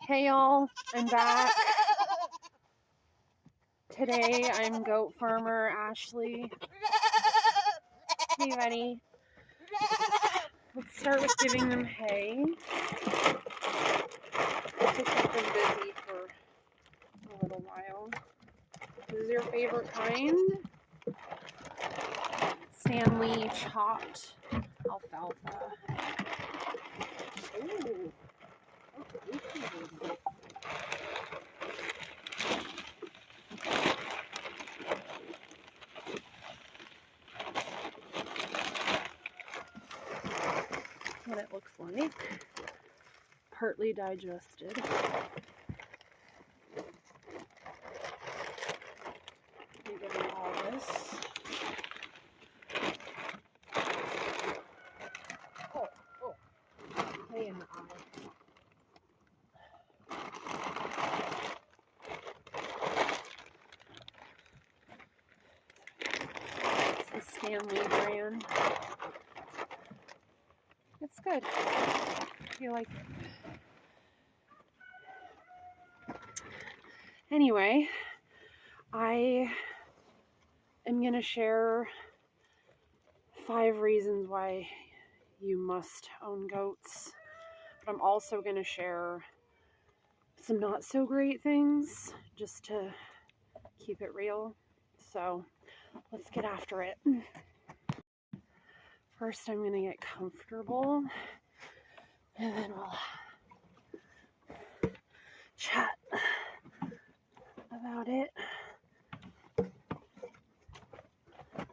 Hey y'all, I'm back. Today I'm goat farmer Ashley. Hey buddy. Let's start with giving them hay. To keep them busy for a little while. This is your favorite kind? Stanley chopped alfalfa. Ooh. That's what it looks like. Partly digested. Give them all this. Oh. Hay in the eye. It's the Stanley brand. It's good. I like it. Anyway, I am going to share 5 reasons why you must own goats. But I'm also going to share some not so great things just to keep it real. So let's get after it. First, I'm going to get comfortable and then we'll chat about it.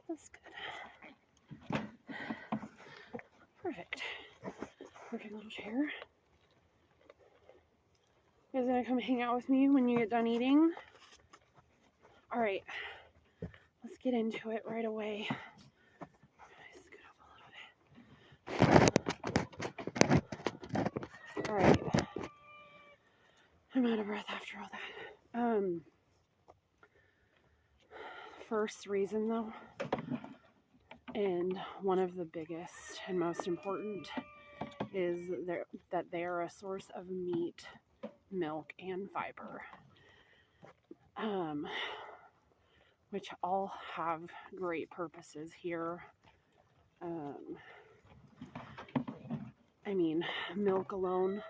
That's good. Perfect. Perfect little chair. You guys gonna come hang out with me when you get done eating? Alright. Let's get into it right away. Alright. I'm out of breath after all that. First reason though, and one of the biggest and most important, is that they are a source of meat, milk, and fiber. Which all have great purposes here. I mean, milk alone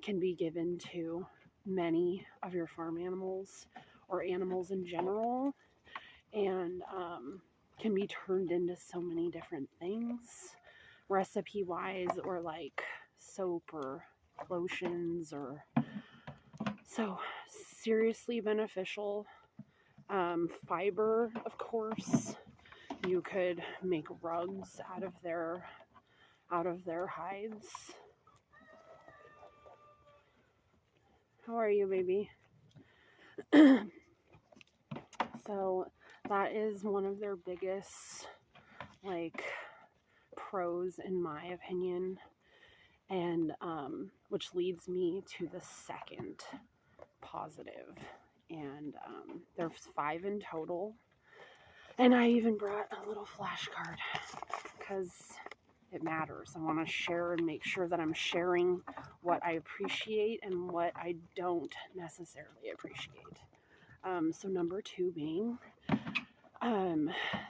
can be given to many of your farm animals or animals in general, and can be turned into so many different things, recipe wise, or like soap or lotions, or so seriously beneficial. Fiber, of course, you could make rugs out of their hides. How are you, baby? So that is one of their biggest pros in my opinion, and which leads me to the second positive, and there's 5 in total, and I even brought a little flashcard because it matters. I want to share and make sure that I'm sharing what I appreciate and what I don't necessarily appreciate. So number 2 being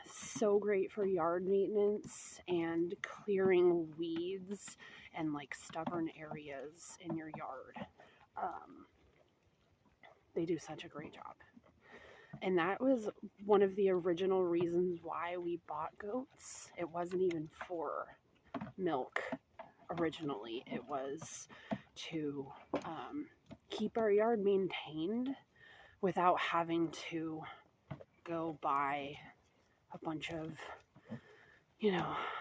so great for yard maintenance and clearing weeds and like stubborn areas in your yard. They do such a great job. And that was one of the original reasons why we bought goats. It wasn't even for milk originally. It was to keep our yard maintained without having to go buy a bunch of,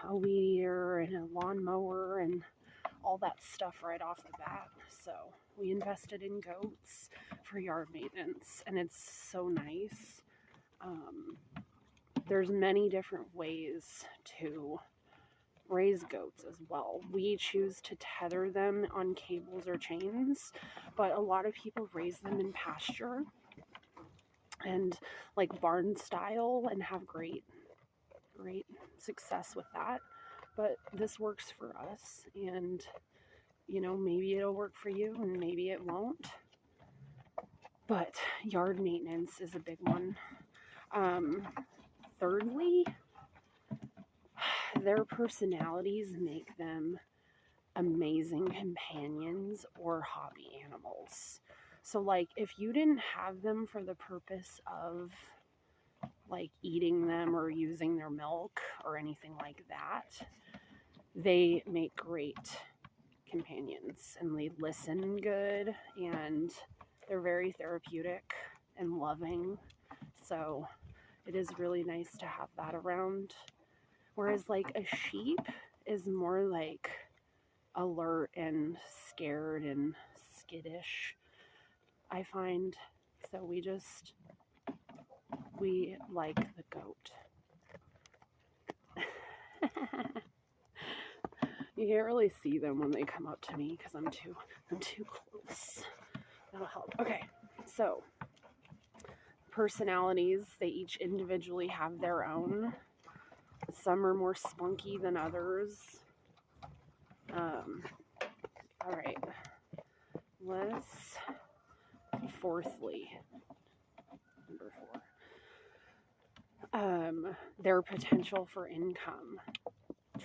a weed eater and a lawnmower and all that stuff right off the bat. So we invested in goats for yard maintenance, and it's so nice. There's many different ways to raise goats as well. We choose to tether them on cables or chains, but a lot of people raise them in pasture and like barn style and have great success with that. But this works for us, and you know, maybe it'll work for you and maybe it won't. But yard maintenance is a big one. Thirdly, their personalities make them amazing companions or hobby animals. So, like, if you didn't have them for the purpose of, like, eating them or using their milk or anything like that, they make great companions, and they listen good, and they're very therapeutic and loving. So it is really nice to have that around. Whereas, like, a sheep is more like alert and scared and skittish, I find. So we like the goat. You can't really see them when they come up to me because I'm too close. That'll help. Okay, so personalities, they each individually have their own. Some are more spunky than others. All right. Fourthly, number 4. Their potential for income.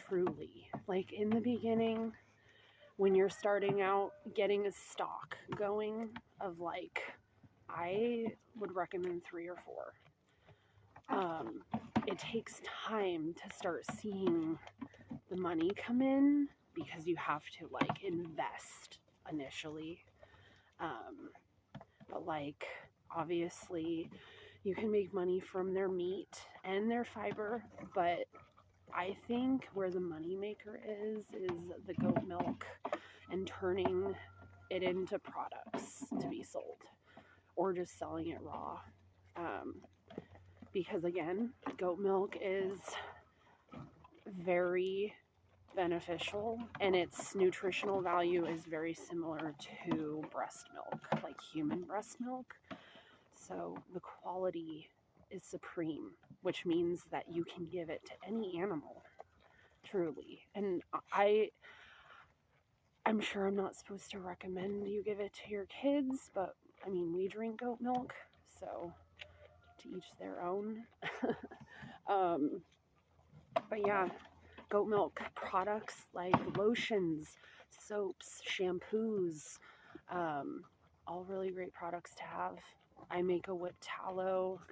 Truly. Like, in the beginning, when you're starting out, getting a stock going of, like, I would recommend 3 or 4. It takes time to start seeing the money come in because you have to, like, invest initially. But, like, obviously you can make money from their meat and their fiber, but I think where the money maker is the goat milk and turning it into products to be sold, or just selling it raw. Because again, goat milk is very beneficial, and its nutritional value is very similar to breast milk, like human breast milk. So the quality is supreme, which means that you can give it to any animal, truly. And I'm sure I'm not supposed to recommend you give it to your kids, but I mean, we drink goat milk, so to each their own. But yeah, goat milk products like lotions, soaps, shampoos, all really great products to have. I make a whipped tallow.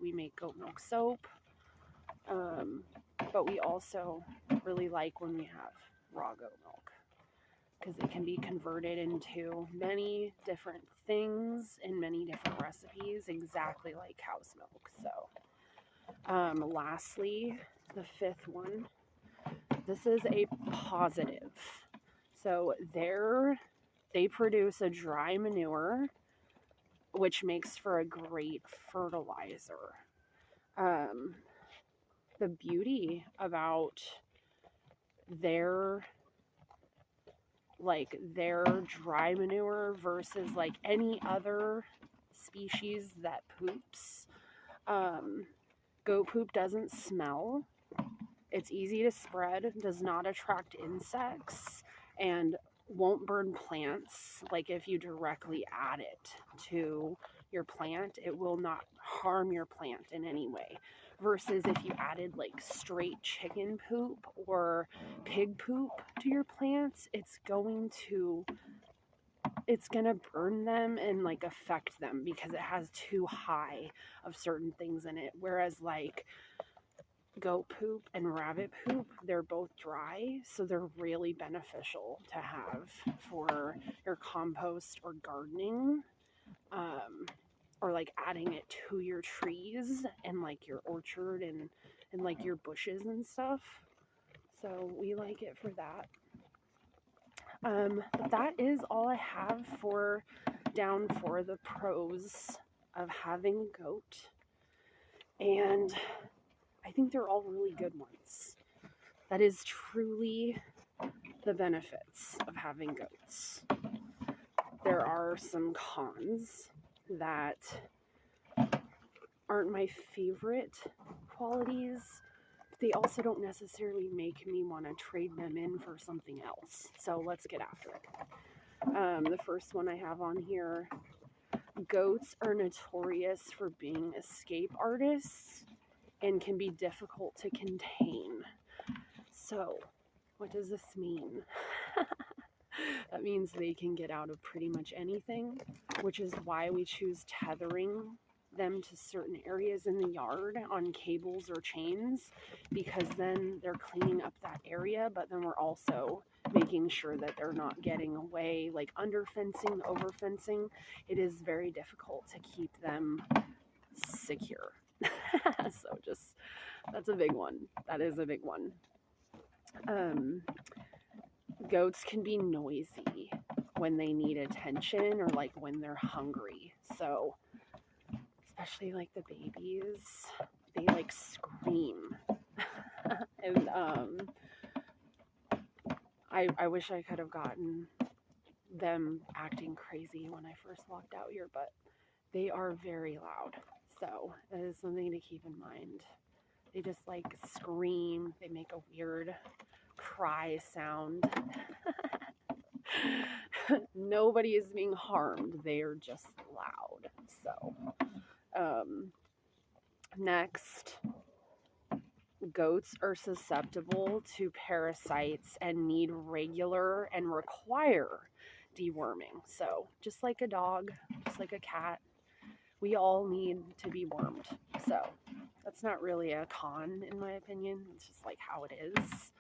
We make goat milk soap. But we also really like when we have raw goat milk, because it can be converted into many different things in many different recipes, exactly like cow's milk. So, lastly, the 5th one, this is a positive. So they produce a dry manure, which makes for a great fertilizer. The beauty about their dry manure versus like any other species that poops, goat poop doesn't smell. It's easy to spread, does not attract insects, and won't burn plants. Like, if you directly add it to your plant, it will not harm your plant in any way. Versus if you added like straight chicken poop or pig poop to your plants, it's gonna burn them and like affect them because it has too high of certain things in it. Whereas like goat poop and rabbit poop, they're both dry, so they're really beneficial to have for your compost or gardening, or like adding it to your trees and like your orchard and like your bushes and stuff. So we like it for that. But that is all I have for the pros of having a goat, and I think they're all really good ones. That is truly the benefits of having goats. There are some cons that aren't my favorite qualities. they also don't necessarily make me want to trade them in for something else. So let's get after it. The first one I have on here, goats are notorious for being escape artists and can be difficult to contain. So what does this mean? That means they can get out of pretty much anything, which is why we choose tethering them to certain areas in the yard on cables or chains, because then they're cleaning up that area, but then we're also making sure that they're not getting away, like under fencing, over fencing. It is very difficult to keep them secure. So just, that's a big one. That is a big one. Goats can be noisy when they need attention or like when they're hungry. So especially like the babies, they like scream. And I wish I could have gotten them acting crazy when I first walked out here, but they are very loud. So that is something to keep in mind. They just like scream, they make a weird cry sound. Nobody is being harmed, they are just loud. So next, goats are susceptible to parasites and need regular and require deworming. So just like a dog, just like a cat, we all need to be wormed. So that's not really a con in my opinion. It's just like how it is.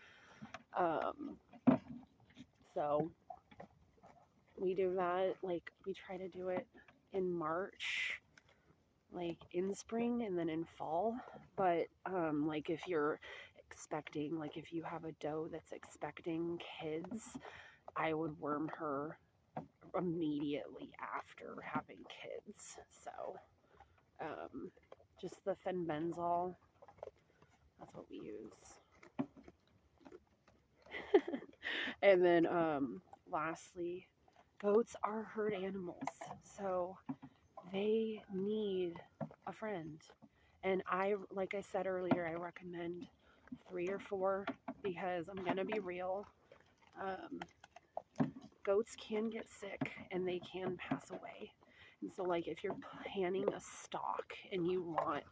So we do that, like we try to do it in March, like in spring and then in fall. But like if you're expecting, like if you have a doe that's expecting kids, I would worm her immediately after having kids. So just the fenbenzol, that's what we use. And then lastly, goats are herd animals, so they need a friend. And like I said earlier, I recommend 3 or 4 because I'm gonna be real. Goats can get sick and they can pass away. And so like if you're planning a stock and you want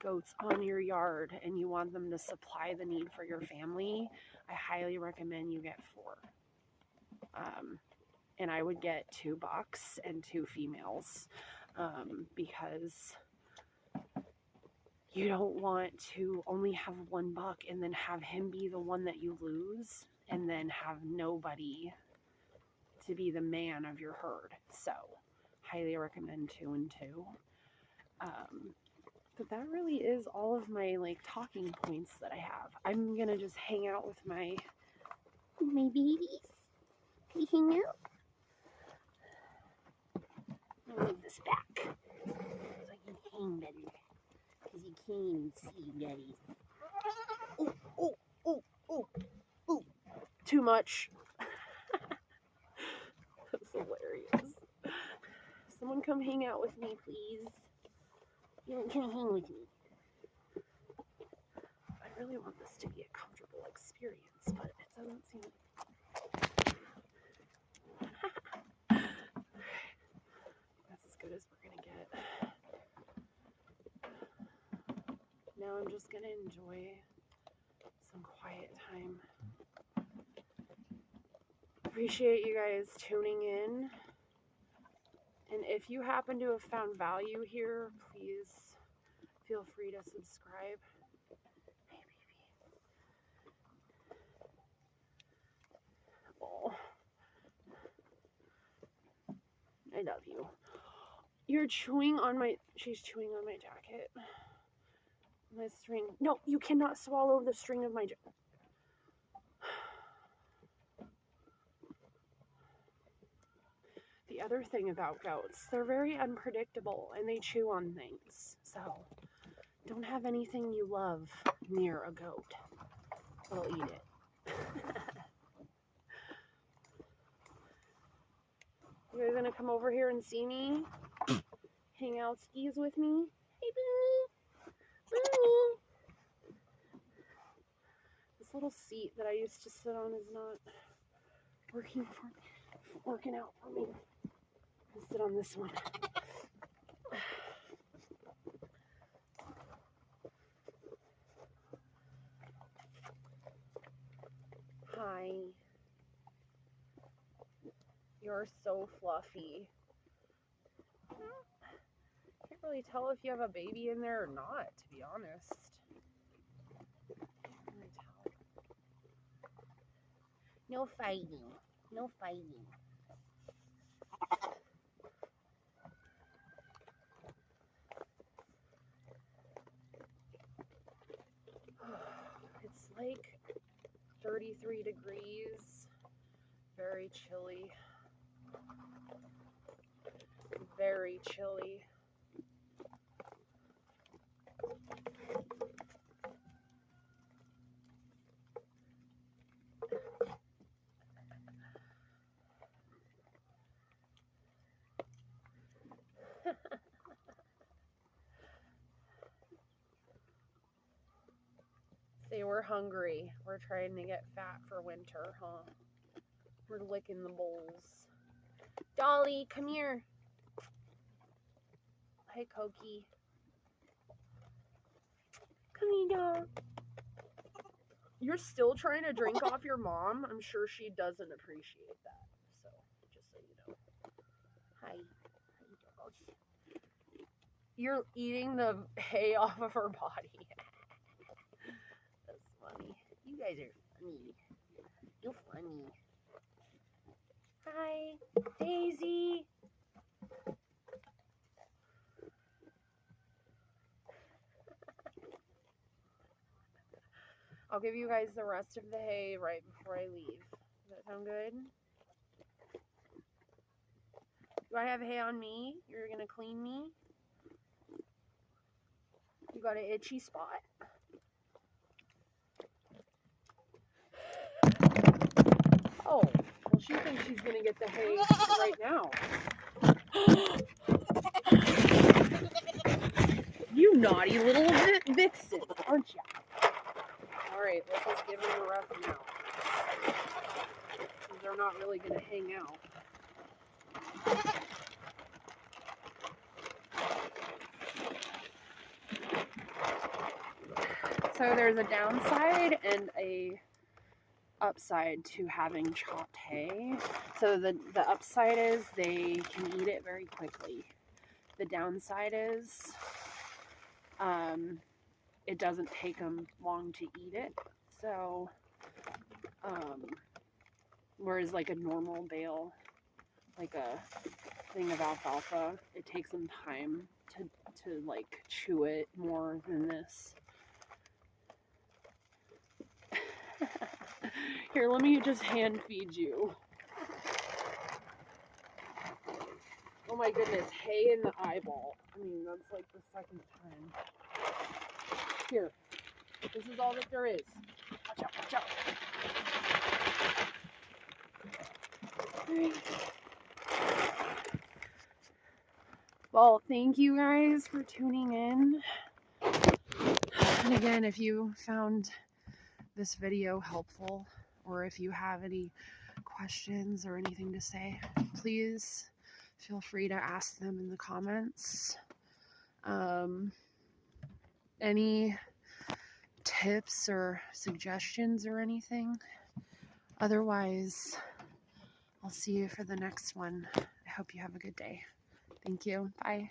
goats on your yard and you want them to supply the need for your family, I highly recommend you get 4. And I would get 2 bucks and 2 females because you don't want to only have 1 buck and then have him be the one that you lose and then have nobody to be the man of your herd. So highly recommend 2 and 2. But that really is all of my like talking points that I have. I'm gonna just hang out with my babies. Can you hang out? I'll move this back so I can hang better, because you can't even see daddy. Oh, too much. That's hilarious. Someone come hang out with me, please. You don't come hang with me. I really want this to be a comfortable experience, but it doesn't seem. That's as good as we're gonna get. Now I'm just gonna enjoy some quiet time. Appreciate you guys tuning in. And if you happen to have found value here, please feel free to subscribe. Hey, baby. Oh, I love you. You're chewing on my, she's chewing on my jacket. My string. No, you cannot swallow the string of my jacket. The other thing about goats, they're very unpredictable and they chew on things. So don't have anything you love near a goat. It'll eat it. You guys gonna come over here and see me? Hang out skis with me? Hey, Boo! Boo! This little seat that I used to sit on is not working out for me. I'll sit on this one. Hi. You're so fluffy. Can't really tell if you have a baby in there or not, to be honest. Can't really tell. No fighting. No fighting. It's like 33 degrees. Very chilly. Very chilly. Say we're hungry. We're trying to get fat for winter, huh? We're licking the bowls. Dolly, come here. Hi, Koki. Come here, dog. You're still trying to drink off your mom? I'm sure she doesn't appreciate that. So, just so you know. Hi. Hi, dog. You're eating the hay off of her body. That's funny. You guys are funny. You're funny. Hi, Daisy. I'll give you guys the rest of the hay right before I leave. Does that sound good? Do I have hay on me? You're gonna clean me? You got an itchy spot? Oh, well, she thinks she's gonna get the hay right now. You naughty little vixen, aren't you? Alright, let's just give them a rough now. They're not really going to hang out. So there's a downside and a upside to having chopped hay. So the upside is they can eat it very quickly. The downside is it doesn't take them long to eat it. So whereas like a normal bale, like a thing of alfalfa, it takes them time to like chew it more than this. Here, let me just hand feed you. Oh my goodness, hay in the eyeball. I mean, that's like the second time. Here, this is all that there is. Watch out, watch out. Right. Well, thank you guys for tuning in. And again, if you found this video helpful, or if you have any questions or anything to say, please feel free to ask them in the comments. Any tips or suggestions or anything? Otherwise, I'll see you for the next one. I hope you have a good day. Thank you. Bye.